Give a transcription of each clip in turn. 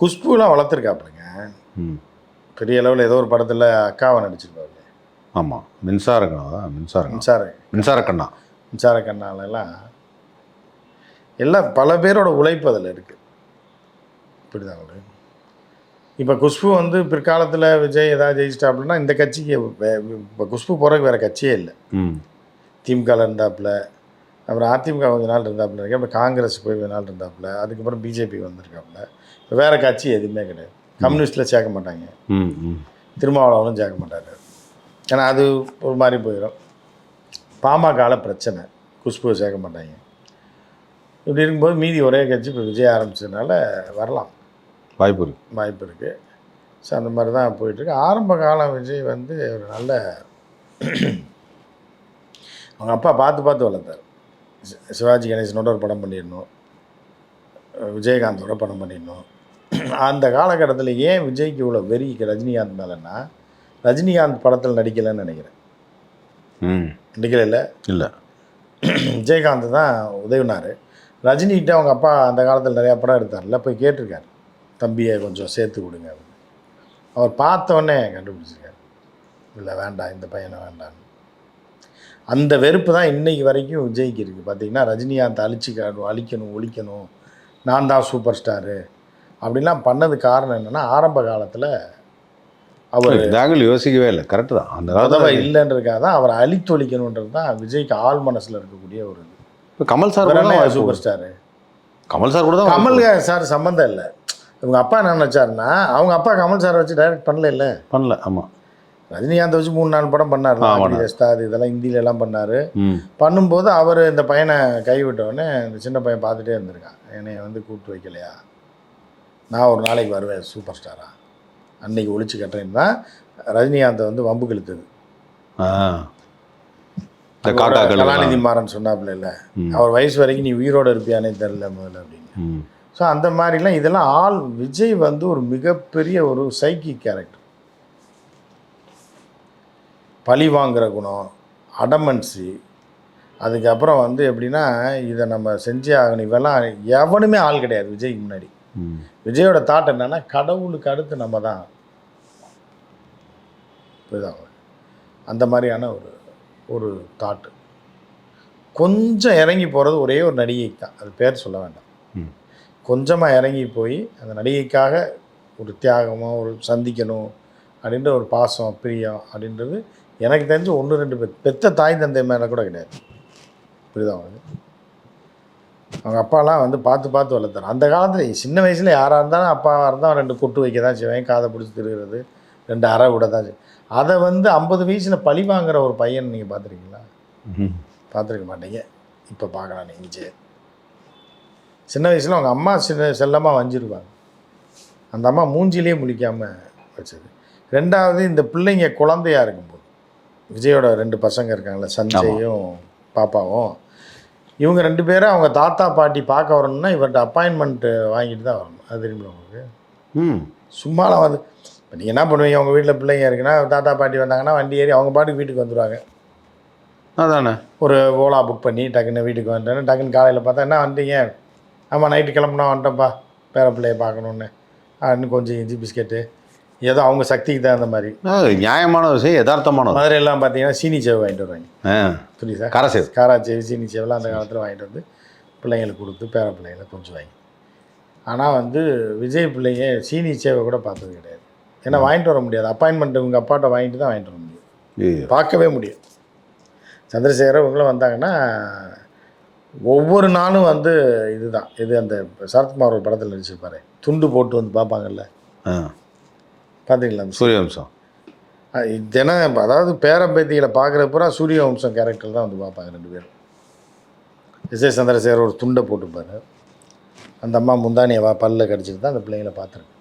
குஷ்புலாம் வளர்த்துருக்காப்புலங்க. பெரிய அளவில் ஏதோ ஒரு படத்தில் அக்காவை நடிச்சிருப்பாரு. ஆமாம், மின்சார கண்ணாலெல்லாம் எல்லாம் பல பேரோட உழைப்பு அதில் இருக்குது. இப்படிதான் அவரு. இப்போ குஷ்பு வந்து பிற்காலத்தில் விஜய் ஏதாவது ஜெயிச்சிட்டாப்புலன்னா இந்த கட்சிக்கு இப்போ குஷ்பு போகிறதுக்கு வேறு கட்சியே இல்லை. திமுகவில் இருந்தாப்புல, அப்புறம் அதிமுக கொஞ்ச நாள் இருந்தாப்புல இருக்கு, அப்புறம் காங்கிரஸ் போய் கொஞ்ச நாள் இருந்தாப்புல, அதுக்கப்புறம் பிஜேபி வந்திருக்காப்புல. இப்போ வேறு கட்சி எதுவுமே கிடையாது. கம்யூனிஸ்டில் சேர்க்க மாட்டாங்க, திருமாவளவனும் சேர்க்க மாட்டார். ஏன்னா அது ஒரு மாதிரி போயிடும். பாமகவில் பிரச்சனை, குஷ்புவை சேர்க்க மாட்டாங்க. இப்படி இருக்கும்போது மீதி ஒரே கட்சி இப்போ விஜய் ஆரம்பிச்சதுனால வரலாம், வாய்ப்பு இருக்குது. ஸோ அந்த மாதிரி தான் போயிட்டுருக்கு. ஆரம்ப காலம் விஜய் வந்து ஒரு நல்ல அவங்க அப்பா பார்த்து வளர்த்தார். சிவாஜி கணேசனோட ஒரு படம் பண்ணிடணும், விஜயகாந்தோட படம் பண்ணிடணும். அந்த காலகட்டத்தில் ஏன் விஜய்க்கு இவ்வளோ வெறி ரஜினிகாந்த் மேலேன்னா, ரஜினிகாந்த் படத்தில் நடிக்கலைன்னு நினைக்கிறேன். நடிக்கல இல்லை, விஜயகாந்த் தான் உதவினார். ரஜினிகிட்ட அவங்க அப்பா அந்த காலத்தில் நிறையா படம் எடுத்தார்ல, போய் கேட்டிருக்காரு, தம்பியை கொஞ்சம் சேர்த்து கொடுங்க அப்படின்னு. அவர் பார்த்தோன்னே கண்டுபிடிச்சிருக்காரு, இல்லை வேண்டாம், இந்த பையனை வேண்டான்னு. அந்த வெறுப்பு தான் இன்றைக்கி வரைக்கும் விஜய்க்கு இருக்குது. பார்த்திங்கன்னா ரஜினிகாந்த் அழிக்கணும், ஒழிக்கணும், நான் தான் சூப்பர் ஸ்டாரு அப்படின்லாம் பண்ணது காரணம் என்னென்னா, ஆரம்ப காலத்தில் அவர் நாங்கள் யோசிக்கவே இல்லை. கரெக்டு தான், அந்த காலத்தில் இல்லைன்றதுக்காக தான் அவரை அழித்தொழிக்கணுன்றது தான் விஜய்க்கு ஆள் மனசில் இருக்கக்கூடிய ஒரு இது. இப்போ Kamal sir super star, Kamal sir கூட தான். கமல் சார் சம்மந்தம் இல்லை. இவங்க அப்பா என்ன நினச்சாருன்னா, அவங்க அப்பா கமல் சாரை வச்சு டைரக்ட் பண்ணல. ஆமாம், ரஜினிகாந்த் வச்சு 3-4 படம் பண்ணார். அது இதெல்லாம் ஹிந்தியிலலாம் பண்ணார். பண்ணும்போது அவர் இந்த பையனை கைவிட்டோடனே இந்த சின்ன பையன் பார்த்துட்டே இருந்திருக்கான், என்னை வந்து கூப்பிட்டு வைக்கலையா, நான் ஒரு நாளைக்கு வருவேன் சூப்பர் ஸ்டாரா, அன்னைக்கு ஒழிச்சு கட்டுறேன்னு தான் ரஜினிகாந்தை வந்து வம்புக்கு இழுத்தது. கலாநிதி மாறன் சொன்னாப்புல இல்லை, அவர் வயசு வரைக்கும் நீ உயிரோடு இருப்பியானே தெரில முதல்ல அப்படின்னு. ஸோ அந்த மாதிரிலாம் இதெல்லாம் விஜய் வந்து ஒரு மிகப்பெரிய ஒரு சைக்கிக் கேரக்டர். பழி வாங்குகிற குணம், அடமன்சி, அதுக்கப்புறம் வந்து எப்படின்னா இதை நம்ம செஞ்சே ஆகணும். இவெல்லாம் எவனுமே ஆள் கிடையாது விஜய்க்கு முன்னாடி. விஜயோட தாட் என்னென்னா, கடவுளுக்கு அடுத்து நம்ம தான். இதுதான் அந்த மாதிரியான ஒரு தாட்டு. கொஞ்சம் இறங்கி போகிறது ஒரே ஒரு நடிகைக்கு தான், அது பேர் சொல்ல வேண்டாம். கொஞ்சமாக இறங்கி போய் அந்த நடிகைக்காக ஒரு தியாகமாக ஒரு சந்திக்கணும் அப்படின்ற ஒரு பாசம், பிரியம் அப்படின்றது எனக்கு தெரிஞ்சு 1-2 பெத்த தாய் தந்தை மேலே கூட கிடையாது. புரியுதா அவனுக்கு? அவங்க அப்பாலாம் வந்து பார்த்து வளர்த்தார். அந்த காலத்தில் சின்ன வயசில் யாராக இருந்தாலும் அப்பாவாக இருந்தால் 2 கொட்டு வைக்க தான் செய்வேன், காதை பிடிச்சி திருகிறது, 2 அறை விட தான் செய்வேன். அதை வந்து 50 வயசில் பழி வாங்குகிற ஒரு பையன் நீங்கள் பார்த்துருக்கீங்களா? பார்த்துருக்க மாட்டீங்க. இப்போ பார்க்கலாம் நீங்கள். சின்ன வயசில் அவங்க அம்மா செல்லமாக வஞ்சிருவாங்க, அந்த அம்மா மூஞ்சிலே முழிக்காமல் வச்சது. 2வது இந்த பிள்ளைங்க குழந்தையாக இருக்கும்போது, விஜயோட 2 பசங்க இருக்காங்களே, சஞ்சயும் பாப்பாவும், இவங்க 2 பேரும் அவங்க தாத்தா பாட்டி பார்க்க வரணும்னா இவர்கிட்ட அப்பாயின்மெண்ட்டு வாங்கிட்டு தான் வரணும். அது தெரியுமா உங்களுக்கு? சும்மாலாம் வந்து இப்போ நீங்கள் என்ன பண்ணுவீங்க, உங்கள் வீட்டில் பிள்ளைங்க இருக்குன்னா தாத்தா பாட்டி வந்தாங்கன்னா வண்டி ஏறி அவங்க பாட்டுக்கு வீட்டுக்கு வந்துடுவாங்க. அதானே, ஒரு ஓலா புக் பண்ணி டக்குன்னு வீட்டுக்கு வந்துட்டேன்னு, டக்குன்னு காலையில் பார்த்தா என்ன வந்துட்டீங்க, ஆமாம் நைட்டு கிளம்புனா வந்துட்டோம்ப்பா பேர பிள்ளைய பார்க்கணுன்னு, இன்னும் கொஞ்சம் இஞ்சி பிஸ்கெட்டு, ஏதோ அவங்க சக்திக்கு தான் அந்த மாதிரி நியாயமான விஷயம், யதார்த்தமான. மதுரையெல்லாம் பார்த்தீங்கன்னா சீனி சேவை வாங்கிட்டு வருவாங்க. புரியுதா? காராச்சேவி சீனி சேவெல்லாம் அந்த காலத்தில் வாங்கிட்டு வந்து பிள்ளைங்களுக்கு கொடுத்து பேர பிள்ளைங்களை கொஞ்சம் வாங்கி. ஆனால் வந்து விஜய் பிள்ளைங்க சீனி சேவை கூட பார்த்தது கிடையாது. ஏன்னா வாங்கிட்டு வர முடியாது, அப்பாயின்மெண்ட் இவங்க அப்பாட்ட வாங்கிட்டு தான் வாங்கிட்டு வர முடியும், பார்க்கவே முடியும். சந்திரசேகர் இவங்களும் வந்தாங்கன்னா ஒவ்வொரு நாளும் வந்து இதுதான். இது அந்த சரத்குமார் ஒரு படத்தில் நடிச்சிருப்பாரு, துண்டு போட்டு வந்து பார்ப்பாங்கல்ல, பார்த்தீங்களா? அந்த சூரியவம்சம் தினம், அதாவது பேரம்பேத்திகளை பார்க்குற பூரா சூரியவம்சம் கேரக்டர் தான் வந்து பார்ப்பாங்க 2 பேரும். விஜய் சந்திரசேகர் ஒரு துண்டை போட்டுப்பார், அந்த அம்மா முந்தானியை பல்ல கடிச்சிட்டு தான் அந்த பிள்ளைங்களை பார்த்துருக்கு.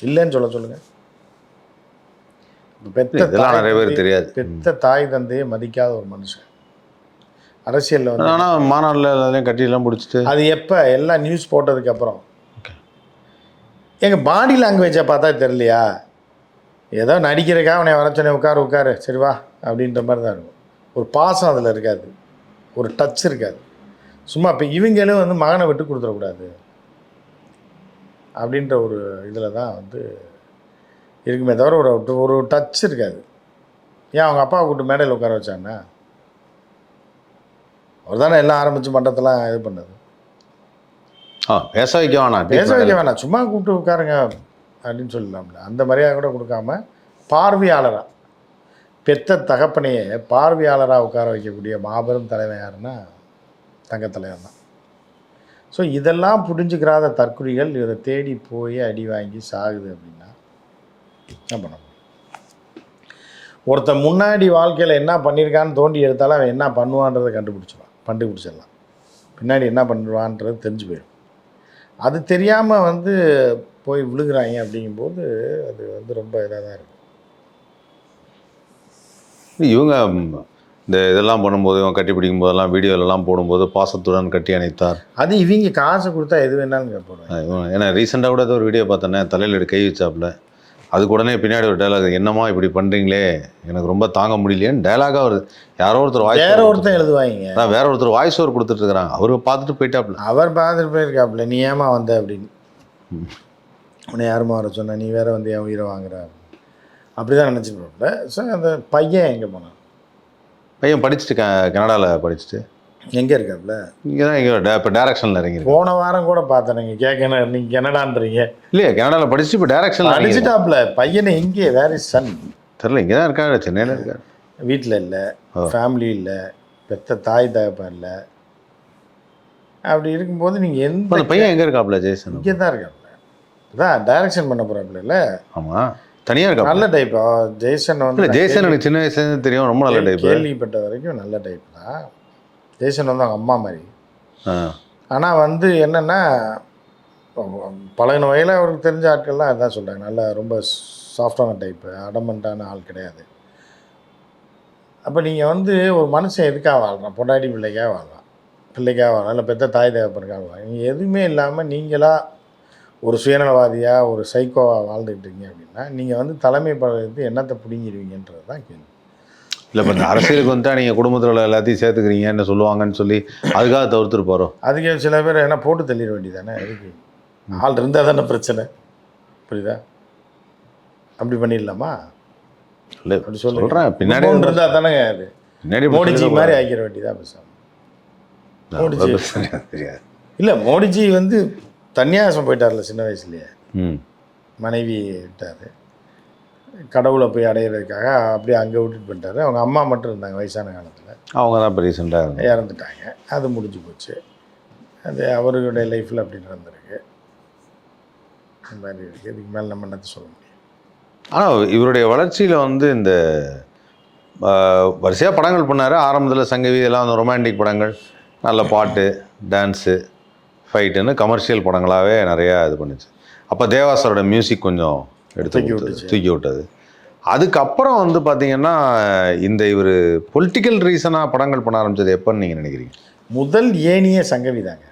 இல்லைன்னு சொல்லுங்கள். நிறைய பேர் தெரியாது. பெத்த தாய் தந்தையை மதிக்காத ஒரு மனுஷன் அரசியலில் வந்து. ஆனால் மாநாட்டில் எல்லாத்தையும் கட்டியெல்லாம் பிடிச்சிட்டு, அது எப்போ எல்லாம் நியூஸ் போட்டதுக்கப்புறம் எங்கள் பாடி லாங்குவேஜை பார்த்தா தெரியலையா, ஏதோ நடிக்கிறக்காக அவனை வரச்சோன்னே உட்காரு சரி வா அப்படின்ற மாதிரி தான் இருக்கும். ஒரு பாசம் அதில் இருக்காது, ஒரு டச் இருக்காது. சும்மா இப்போ இவங்களும் வந்து மகனை விட்டு கொடுத்துடக்கூடாது அப்படின்ற ஒரு இதில் தான் வந்து இருக்குமே தவிர ஒரு டச் இருக்காது. ஏன் அவங்க அப்பாவை கூப்பிட்டு மேடையில் உட்கார வச்சாங்கன்னா அவர் தானே எல்லாம் ஆரம்பித்து மன்றத்தெல்லாம் இது பண்ணது. பேச வைக்க வேணாம், பேச வைக்க வேணாம், சும்மா கூப்பிட்டு உட்காருங்க அப்படின்னு சொல்லலாம்ல. அந்த மரியாதை கூட கொடுக்காம பார்வையாளராக, பெத்த தகப்பனையே பார்வையாளராக உட்கார வைக்கக்கூடிய மாபெரும் தலைவர் யாருன்னா தங்கத்தலைவர் தான். ஸோ இதெல்லாம் புரிஞ்சுக்கிறாத தற்குறிகள் இதை தேடி போய் அடி வாங்கி சாகுது அப்படின்னா என்ன பண்ண முடியும்? ஒருத்தன் முன்னாடி வாழ்க்கையில் என்ன பண்ணியிருக்கான்னு தோண்டி எடுத்தாலும் அவன் என்ன பண்ணுவான்றதை கண்டுபிடிச்சிடலாம். பின்னாடி என்ன பண்ணுவான்றது தெரிஞ்சு போயிடும். அது தெரியாமல் வந்து போய் விழுகிறாங்க. அப்படிங்கும்போது அது வந்து ரொம்ப இதாக தான் இருக்கும். இவங்க இந்த இதெல்லாம் பண்ணும்போது, இவங்க கட்டி பிடிக்கும் போதெல்லாம் வீடியோலெல்லாம் போடும்போது பாசத்துடன் கட்டி அணைத்தார். அது இவங்க காசு கொடுத்தா எது வேணாலும் போடுவாங்க. ஏன்னா ரீசெண்டாக கூட ஏதோ ஒரு வீடியோ பார்த்தேன்னே, தலையில் கை வச்சாப்புல, அதுக்கு உடனே பின்னாடி ஒரு டைலாக், என்னம்மா இப்படி பண்ணுறீங்களே, எனக்கு ரொம்ப தாங்க முடியலையேன்னு டைலாகாக வருது. யாரோ ஒருத்தர் ஒருத்தர் எழுதுவாங்க, வேற ஒருத்தர் வாய்ஸ் ஓவர் கொடுத்துட்ருக்குறாங்க. அவரு பார்த்துட்டு போயிட்டாப்புல. அவர் பார்த்துட்டு போயிருக்காப்புல, நீ ஏமா வந்த அப்படின்னு. உன்னை யாருமா வர சொன்ன, நீ வேற வந்து என் உயிரை வாங்குற அப்படி தான் நினச்சிருப்பாப்புல. ஸோ அந்த பையன் எங்கே போனான்? பையன் படிச்சுட்டு கனடாவில் படிச்சுட்டு எங்கே இருக்காப்புல? இங்கே தான், இங்கே இப்போ டேரக்ஷனில் இறங்கி. போன வாரம் கூட பார்த்தேன். நீங்கள் கேட்கணும், நீங்கள் கனடான்றீங்க. இல்லையா, கனடாவில் படிச்சுட்டு இப்போ டேரக்ஷனில் அடிச்சுட்டாப்புல. பையனை எங்கே, வேற சன் தெரில, இங்கே தான் இருக்காரு, சென்னையில் இருக்காரு. வீட்டில் இல்லை, ஃபேமிலி இல்லை, பெத்த தாய் தகப்பன் இல்லை. அப்படி இருக்கும்போது நீங்கள் எந்த பையன் எங்கே இருக்காப்புல? ஜெய்சன் இங்கே தான் இருக்காப்புல. இதான் டைரக்ஷன் பண்ண போகிறாப்புல. இல்லை, ஆமாம், தனியாக இருக்கா. நல்ல டைப்பா ஜெய்சன் வந்து. ஜெய்சன் எனக்கு சின்ன வயசுலேருந்து தெரியும், ரொம்ப நல்ல டைப். கேள்விப்பட்ட வரைக்கும் நல்ல டைப் தான். ஜெய்சன் வந்து அவங்க அம்மா மாதிரி. ஆனால் வந்து என்னென்னா, பழகின வகையில் அவருக்கு தெரிஞ்ச ஆட்கள்லாம் அதுதான் சொல்கிறாங்க, நல்லா ரொம்ப சாஃப்டான டைப்பு, அடமெண்ட்டான ஆள் கிடையாது. அப்போ நீங்கள் வந்து ஒரு மனுஷன் எதுக்காக வாழ்கிறான்? பொண்டாட்டி பிள்ளைக்காக வாழலாம், இல்லை பெற்ற தாய் தகப்பனுக்காக வாழலாம். நீங்கள் எதுவுமே இல்லாமல் நீங்களாக ஒரு சுயநலவாதியாக ஒரு சைக்கோவாக வாழ்ந்துக்கிட்டு இருக்கீங்க அப்படின்னா நீங்கள் வந்து தலைமை பதவிக்கு என்னத்தை பிடிங்கிடுவீங்கன்றது தான் கேள்வி. இல்லை, இப்போ இந்த அரசியலுக்கு வந்துட்டால் நீங்கள் குடும்பத்தில் உள்ள எல்லாத்தையும் சேர்த்துக்கிறீங்கன்னு சொல்லுவாங்கன்னு சொல்லி அதுக்காக தவிர்த்துட்டு போகிறோம். அதுக்கு சில பேர் என்ன போட்டு தள்ளிட வேண்டியதானே. அதுக்கு ஆள் இருந்தால் தானே பிரச்சனை, புரியுதா? அப்படி பண்ணிடலாமா? இல்லை, அப்படி சொல்கிறேன். பின்னாடி இருந்தால் தானே அது பின்னாடி மோடிஜி மாதிரி ஆக்கிட வேண்டியதான் பேசாமல். மோடிஜி தெரியாது. இல்லை, மோடிஜி வந்து தன்னியாசம் போயிட்டார்ல சின்ன வயசுலேயே. மனைவி விட்டார், கடவுளை போய் அடையிறதுக்காக அப்படியே அங்கே விட்டுட்டு போயிட்டார். அவங்க அம்மா மட்டும் இருந்தாங்க வயசான காலத்தில். அவங்க தான் இப்போ ரீசெண்டாக இறந்துட்டாங்க. அது முடிஞ்சு போச்சு. அது அவர்களுடைய லைஃப்பில் அப்படி நடந்திருக்கு. இந்த மாதிரி இருக்குது. இதுக்கு மேலே நம்ம என்னத்தை சொல்ல முடியும்? ஆனால் இவருடைய வளர்ச்சியில் வந்து இந்த வரிசையாக படங்கள் பண்ணார். ஆரம்பத்தில் சங்கவி எல்லாம் வந்து ரொமான்டிக் படங்கள், நல்ல பாட்டு, டான்ஸு, ஃபைட்டுன்னு கமர்ஷியல் படங்களாகவே நிறையா இது பண்ணுச்சு. அப்போ தேவாசரோட மியூசிக் கொஞ்சம் தூக்கி விட்டது. அதுக்கப்புறம் வந்து பார்த்தீங்கன்னா இந்த இவர் பொலிட்டிக்கல் ரீசனாக படங்கள் பண்ண ஆரம்பித்தது எப்போன்னு நீங்கள் நினைக்கிறீங்க? முதல் ஏனியே சங்கவி தாங்க.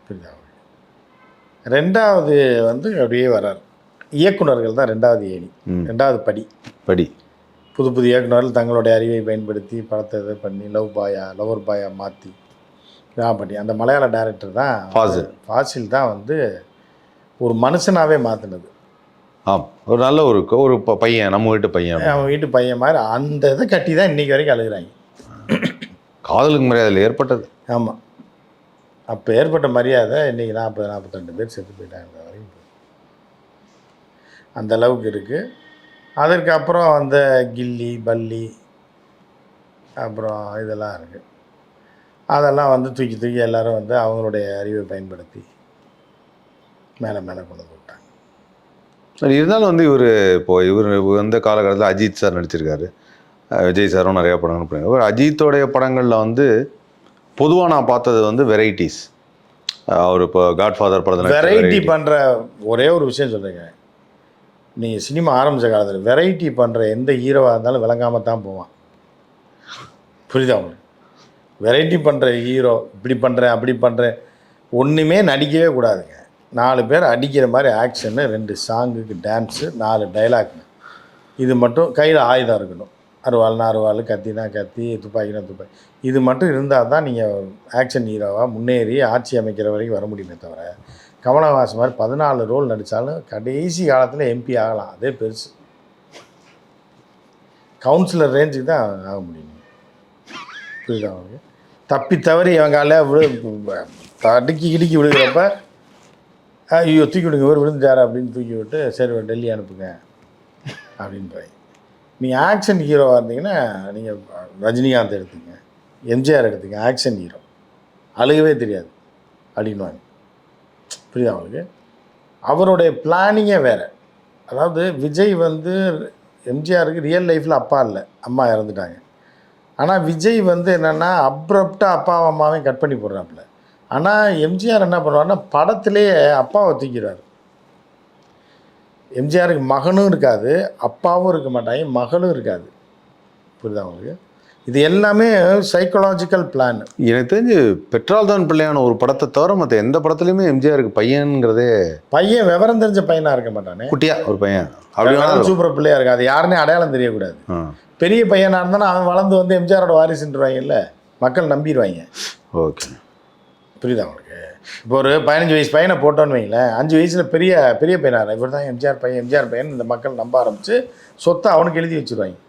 புரியுதா? ரெண்டாவது வந்து அப்படியே வர்றார். இயக்குநர்கள் தான் ரெண்டாவது ஏணி, ரெண்டாவது படி. புது இயக்குநர்கள் தங்களுடைய அறிவை பயன்படுத்தி படத்தை இதை பண்ணி லவர் பாயா மாற்றி பண்ணி அந்த மலையாள டைரக்டர் தான் ஃபாசில் தான் வந்து ஒரு மனுஷனாகவே மாற்றினது. ஒரு நல்ல ஒரு பையன், நம்ம வீட்டு பையன், அவன் வீட்டு பையன் மாதிரி அந்த இதை கட்டி தான் இன்றைக்கி வரைக்கும் அழுகிறாங்க. காதலுக்கு மரியாதையில் ஏற்பட்டது. ஆமாம், அப்போ ஏற்பட்ட மரியாதை இன்றைக்கி 40-42 பேர் செத்து போயிட்டாங்க வரைக்கும். அந்த அளவுக்கு இருக்குது. அதற்கப்புறம் அந்த கில்லி பல்லி அப்புறம் இதெல்லாம் இருக்குது. அதெல்லாம் வந்து தூக்கி எல்லோரும் வந்து அவங்களுடைய அறிவை பயன்படுத்தி மேலே கொண்டு வந்து விட்டாங்க. இருந்தாலும் வந்து இவர் வந்து காலகட்டத்தில் அஜித் சார் நடிச்சிருக்காரு, விஜய் சாரும் நிறையா படங்கள் பண்ணியிருக்காரு. அஜித்தோடைய படங்களில் வந்து பொதுவாக நான் பார்த்தது வந்து வெரைட்டிஸ். அவர் இப்போ காட்ஃபாதர் படத்தில் வெரைட்டி பண்ணுற ஒரே ஒரு விஷயம் சொல்லுங்க. நீங்கள் சினிமா ஆரம்பித்த காலத்தில் வெரைட்டி பண்ணுற எந்த ஹீரோவாக இருந்தாலும் விளங்காமல் தான் போவான். புரியுதா உங்களுக்கு? வெரைட்டி பண்ணுற ஹீரோ இப்படி பண்ணுறேன் அப்படி பண்ணுறேன் ஒன்றுமே நடிக்கவே கூடாதுங்க. 4 பேர் அடிக்கிற மாதிரி ஆக்ஷனு, 2 சாங்குக்கு டான்ஸு, 4 டைலாக்னு, இது மட்டும் கையில் ஆயுதம் இருக்கணும். அருவாள்னா அருவாள், கத்தினா கத்தி, துப்பாக்கினா துப்பாக்கி. இது மட்டும் இருந்தால் தான் நீங்கள் ஆக்ஷன் ஹீரோவாக முன்னேறி ஆட்சி அமைக்கிற வரைக்கும் வர முடியுமே தவிர, கமலஹாசன் மாதிரி 14 ரோல் நடித்தாலும் கடைசி காலத்தில் எம்பி ஆகலாம். அதே பெருசு. கவுன்சிலர் ரேஞ்சுக்கு தான் ஆக முடியும். புரியுதா அவங்களுக்கு? தப்பி தவறி இவங்கால தடுக்கி கிடுக்கி விழுகிறப்ப ஐயோ தூக்கி விடுங்க, இவர் விழுந்துட்டார் அப்படின்னு தூக்கி விட்டு சரி டெல்லி அனுப்புங்க அப்படின்றாங்க. நீங்கள் ஆக்ஷன் ஹீரோவாக இருந்தீங்கன்னா நீங்கள் ரஜினிகாந்த் எடுத்துங்க, எம்ஜிஆர் எடுத்துங்க, ஆக்ஷன் ஹீரோ அழுகவே தெரியாது அப்படின்வாங்க. புரியுதா அவங்களுக்கு? அவருடைய பிளானிங்கே வேறு. அதாவது விஜய் வந்து எம்ஜிஆருக்கு ரியல் லைஃப்பில் அப்பா இல்லை, அம்மா இறந்துட்டாங்க. ஆனால் விஜய் வந்து என்னென்னா அப்ரப்டாக அப்பாவும் அம்மாவையும் கட் பண்ணி போடுறாப்புல. ஆனால் எம்ஜிஆர் என்ன பண்ணுவார்னா படத்துலேயே அப்பாவை தூக்கிறார். எம்ஜிஆருக்கு மகனும் இருக்காது, அப்பாவும் இருக்க மாட்டாங்க, மகளும் இருக்காது. புரியுதா உங்களுக்கு? இது எல்லாமே சைக்கலாஜிக்கல் பிளான். எனக்கு தெரிஞ்சு பெட்ரோல் தான் பிள்ளையான ஒரு படத்தை தவிர மற்ற எந்த படத்துலையுமே எம்ஜிஆருக்கு பையன்கிறதே பையன் விவரம் தெரிஞ்ச பையனாக இருக்க மாட்டானே, குட்டியா ஒரு பையன் அப்படி சூப்பர் பிள்ளையாக இருக்காது. அது யாருன்னே அடையாளம் தெரியக்கூடாது. பெரிய பையனாக இருந்தாலும் அவன் வளர்ந்து வந்து எம்ஜிஆரோட வாரிசுன்றாங்கல்ல, மக்கள் நம்பிடுவாங்க. ஓகே, புரியுதா உங்களுக்கு? இப்போ ஒரு 15 வயசு பையனை போட்டோன்னு வைங்களேன், 5 வயசில் பெரிய பெரிய பையனாக இவர் தான் எம்ஜிஆர் பையன் இந்த மக்கள் நம்ப ஆரம்பித்து சொத்தை அவனுக்கு எழுதி வச்சுருவாங்க.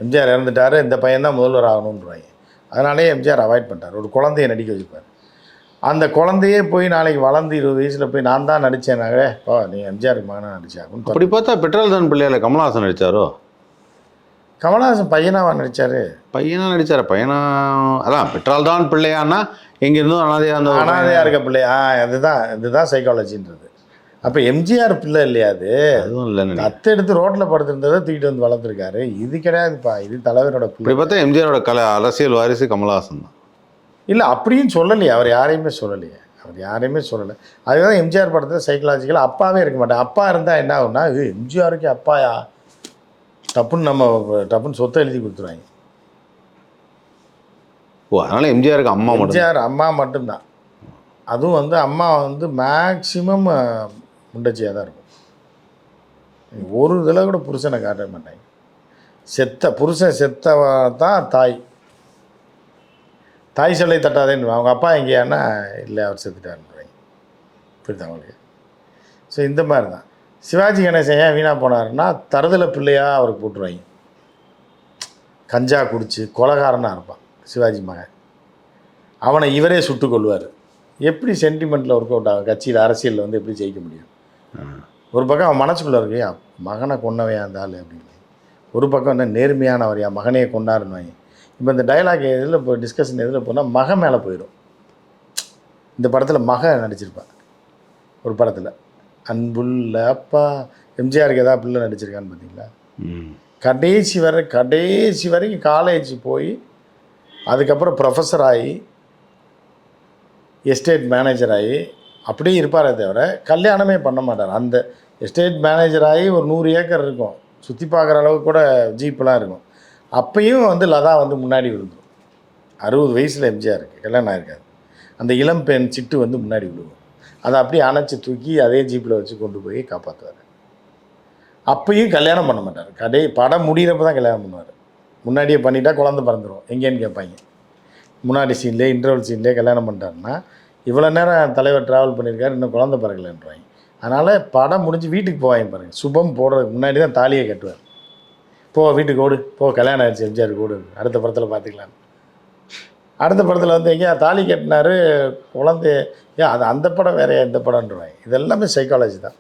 எம்ஜிஆர் இறந்துட்டார், இந்த பையன் தான் முதல்வர் ஆகணுன்றாங்க. அதனாலே எம்ஜிஆர் அவாய்ட் பண்ணிட்டார். ஒரு குழந்தைய நடிக்க வச்சுப்பார். அந்த குழந்தையே போய் நாளைக்கு வளர்ந்து 20 வயசில் போய் நான் தான் நடித்தேனாவே நீ எம்ஜிஆருக்கு மகனாக நடிச்சாகும். அப்படி பார்த்தா பெட்ரோல் தான் பிள்ளையால கமலஹாசன் நடித்தாரோ? கமலஹாசன் பையனாவா நடித்தார்? பையனாக நடித்தார். அதான் பெட்ரோல் தான் பிள்ளையானா எங்கேருந்தும் அனாதையாக இருக்க பிள்ளையா? இதுதான் சைக்காலஜின்றது. அப்போ எம்ஜிஆர் பிள்ளை இல்லையா? அதுவும் இல்லைன்னு கற்று எடுத்து ரோட்டில் படுத்துருந்ததை தூக்கிட்டு வந்து வளர்த்துருக்காரு. இது கிடையாதுப்பா, இது தலைவரோட பிள்ளை. இப்படி பார்த்தா எம்ஜிஆரோட அரசியல் வாரிசு கமலஹாசன் தான். இல்லை அப்படின்னு சொல்லலையே, அவர் யாரையுமே சொல்லலை. அதுதான் எம்ஜிஆர் படத்தில் சைக்கலாஜிக்கலாக அப்பாவே இருக்க மாட்டேன். அப்பா இருந்தால் என்ன ஆகும்னா, இது எம்ஜிஆருக்கு அப்பாயா டப்புன்னு சொத்தை எழுதி கொடுத்துருவாங்க. அதனால் எம்ஜிஆருக்கு அம்மா மட்டும்தான். அதுவும் வந்து அம்மா வந்து மேக்சிமம் முண்டச்சியாக தான் இருக்கும். ஒரு இதில் கூட புருஷனை காட்ட மாட்டாங்க. புருஷன் செத்தவா தான் தாய் சொல்லை தட்டாதேன்னு. அவங்க அப்பா எங்கேயானா இல்லை அவர் செத்துட்டாருன்றாங்க. புரியுது அவங்களுக்கு? ஸோ இந்த மாதிரி தான் சிவாஜி கணேசன் ஏன் வீணாக போனாருன்னா தருதலை பிள்ளையாக அவருக்கு போட்டுருவாங்க. கஞ்சா குடிச்சு கொலகாரனாக இருப்பான் சிவாஜி மகன். அவனை இவரே சுட்டு கொள்வார். எப்படி சென்டிமெண்ட்டில் ஒர்க் அவுட் ஆகும்? கட்சியில் அரசியலில் வந்து எப்படி ஜெயிக்க முடியும்? ஒரு பக்கம் அவன் மனசுக்குள்ளே இருக்கையா மகனை கொன்னவையா இருந்தாலும் அப்படின்னு, ஒரு பக்கம் வந்து நேர்மையானவரையா மகனையே கொண்டாருன்னு. இப்போ இந்த டைலாக் இதில் இப்போ டிஸ்கஷன் எதில் போனால் மகன் மேலே போயிடும். இந்த படத்தில் மகன் நடிச்சிருப்பான். ஒரு படத்தில் அன்புள்ள அப்பா எம்ஜிஆருக்கு ஏதாவது பிள்ளை நடிச்சிருக்கான்னு பார்த்தீங்களா? கடைசி வரைக்கும் காலேஜ் போய் அதுக்கப்புறம் ப்ரொஃபஸர் ஆகி எஸ்டேட் மேனேஜர் ஆகி அப்படியே இருப்பாரே தவிர கல்யாணமே பண்ண மாட்டார். அந்த எஸ்டேட் மேனேஜர் ஆகி ஒரு 100 ஏக்கர் இருக்கும், சுற்றி பார்க்குற அளவுக்கு கூட ஜீப்லாம் இருக்கும். அப்பையும் வந்து லதா வந்து முன்னாடி விழுந்துடும். 60 வயசில் எம்ஜிஆருக்கு கல்யாணம் ஆகிருக்காது. அந்த இளம் பெண் சிட்டு வந்து முன்னாடி விழுவும். அதை அப்படியே அணைச்சி தூக்கி அதே ஜீப்பில் வச்சு கொண்டு போய் காப்பாற்றுவார். அப்பையும் கல்யாணம் பண்ண மாட்டார். படம் முடிகிறப்ப தான் கல்யாணம் பண்ணுவார். முன்னாடியே பண்ணிட்டா குழந்தை பிறந்துடும் எங்கேன்னு கேட்பாங்க. முன்னாடி சீன்லேயே இன்டர்வல் சீன்லேயே கல்யாணம் பண்ணிட்டாருன்னா இவ்வளோ நேரம் தலைவர் ட்ராவல் பண்ணியிருக்காரு, இன்னும் குழந்தை பிறக்கலைன்றாங்க. அதனால் படம் முடிஞ்சு வீட்டுக்கு போவாங்க பாருங்கள். சுபம் போடுறதுக்கு முன்னாடி தான் தாலியை கட்டுவார். வீட்டுக்கு ஓடு, கல்யாணம் ஆயிடுச்சு எம்ஜிஆருக்கு ஓடு, அடுத்த படத்தில் பார்த்துக்கலாம். அடுத்த படத்தில் வந்து எங்கேயா தாலி கட்டினார் குழந்தை, அது அந்த படம் வேறையா இந்த படம்ன்றாங்க. இது எல்லாமே சைக்காலஜி தான்.